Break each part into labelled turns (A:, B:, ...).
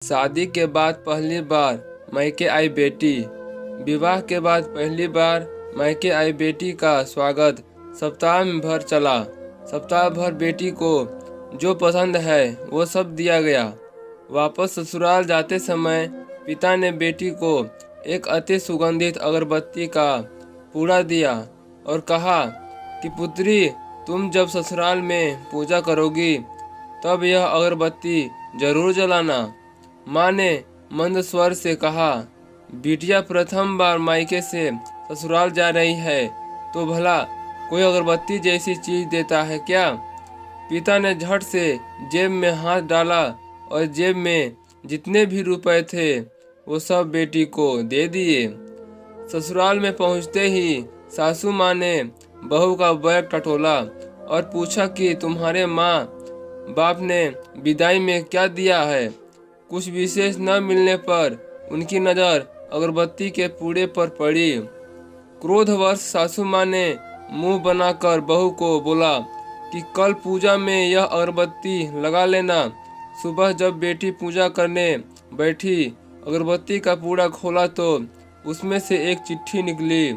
A: शादी के बाद पहली बार मायके आई बेटी। विवाह के बाद पहली बार मायके आई बेटी का स्वागत सप्ताह भर चला। सप्ताह भर बेटी को जो पसंद है वो सब दिया गया। वापस ससुराल जाते समय पिता ने बेटी को एक अति सुगंधित अगरबत्ती का पूड़ा दिया और कहा कि पुत्री, तुम जब ससुराल में पूजा करोगी तब यह अगरबत्ती जरूर जलाना। माँ ने मंद स्वर से कहा, बिटिया प्रथम बार मायके से ससुराल जा रही है तो भला कोई अगरबत्ती जैसी चीज देता है क्या? पिता ने झट से जेब में हाथ डाला और जेब में जितने भी रुपए थे वो सब बेटी को दे दिए। ससुराल में पहुंचते ही सासू माँ ने बहू का बैग टटोला और पूछा कि तुम्हारे माँ बाप ने विदाई में क्या दिया है। कुछ विशेष न मिलने पर उनकी नज़र अगरबत्ती के पूड़े पर पड़ी। क्रोधवश सासू माँ ने मुंह बनाकर बहू को बोला कि कल पूजा में यह अगरबत्ती लगा लेना। सुबह जब बेटी पूजा करने बैठी, अगरबत्ती का पूड़ा खोला तो उसमें से एक चिट्ठी निकली।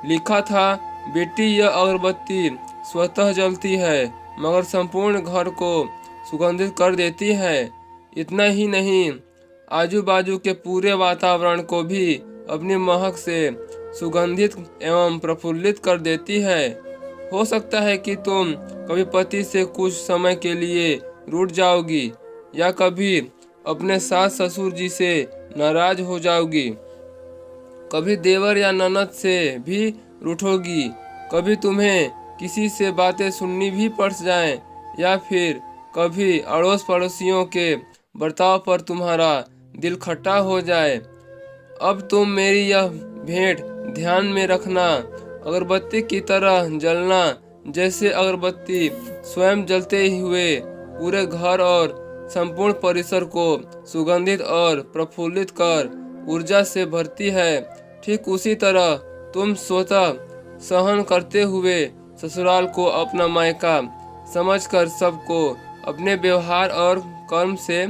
A: लिखा था, बेटी, यह अगरबत्ती स्वतः जलती है मगर संपूर्ण घर को सुगंधित कर देती है। इतना ही नहीं, आजू बाजू के पूरे वातावरण को भी अपनी महक से सुगंधित एवं प्रफुल्लित कर देती है। हो सकता है कि तुम कभी पति से कुछ समय के लिए रूठ जाओगी या कभी अपने सास ससुर जी से नाराज हो जाओगी, कभी देवर या ननद से भी रूठोगी, कभी तुम्हें किसी से बातें सुननी भी पड़ जाएं या फिर कभी अड़ोस पड़ोसियों के बर्ताव पर तुम्हारा दिल खट्टा हो जाए। अब तुम मेरी यह भेंट ध्यान में रखना, अगरबत्ती की तरह जलना, जैसे अगरबत्ती स्वयं जलते हुए पूरे घर और संपूर्ण परिसर को सुगंधित और प्रफुल्लित कर ऊर्जा से भरती है। ठीक उसी तरह तुम स्वतः सहन करते हुए ससुराल को अपना मायका समझकर सबको अपने व्यवहार और कर्म से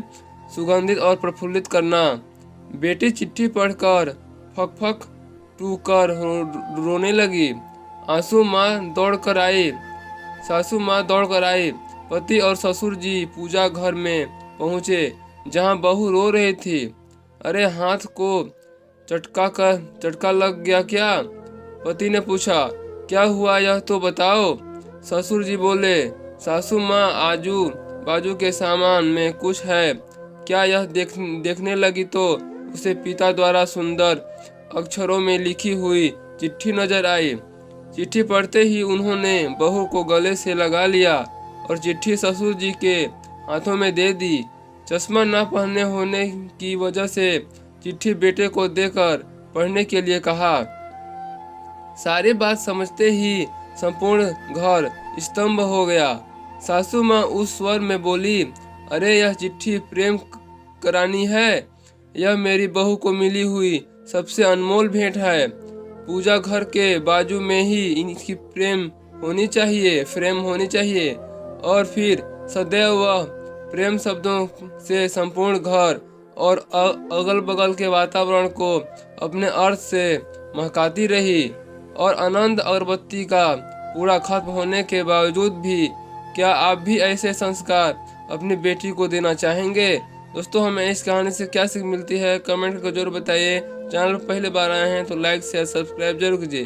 A: सुगंधित और प्रफुल्लित करना। बेटी चिट्ठी पढ़कर फक फक टूकर रोने लगी। सासू माँ दौड़ कर आई। पति और ससुर जी पूजा घर में पहुँचे जहाँ बहू रो रही थी। अरे, हाथ को चटका लग गया क्या? पति ने पूछा। क्या हुआ यह तो बताओ। ससुर जी बोले, सासू माँ, आजू बाजू के सामान में कुछ है क्या? यह देखने लगी तो उसे पिता द्वारा सुंदर अक्षरों में लिखी हुई चिट्ठी नजर आई। चिट्ठी पढ़ते ही उन्होंने बहू को गले से लगा लिया और चिट्ठी ससुर जी के हाथों में दे दी। चश्मा न पहने होने की वजह से चिट्ठी बेटे को देकर पढ़ने के लिए कहा। सारी बात समझते ही संपूर्ण घर स्तंभ हो गया। सासू माँ उस स्वर में बोली, अरे, यह चिट्ठी प्रेम करानी है। यह मेरी बहू को मिली हुई सबसे अनमोल भेंट है। पूजा घर के बाजू में ही इनकी फ्रेम होनी चाहिए और फिर सदैव वह प्रेम शब्दों से संपूर्ण घर और अगल बगल के वातावरण को अपने अर्थ से महकाती रही। और अनंत अगरबत्ती का पूरा खत्म होने के बावजूद भी क्या आप भी ऐसे संस्कार अपनी बेटी को देना चाहेंगे? दोस्तों, हमें इस कहानी से क्या सीख मिलती है कमेंट करके जरूर बताइए। चैनल पर पहली बार आए हैं तो लाइक शेयर सब्सक्राइब जरूर कीजिए।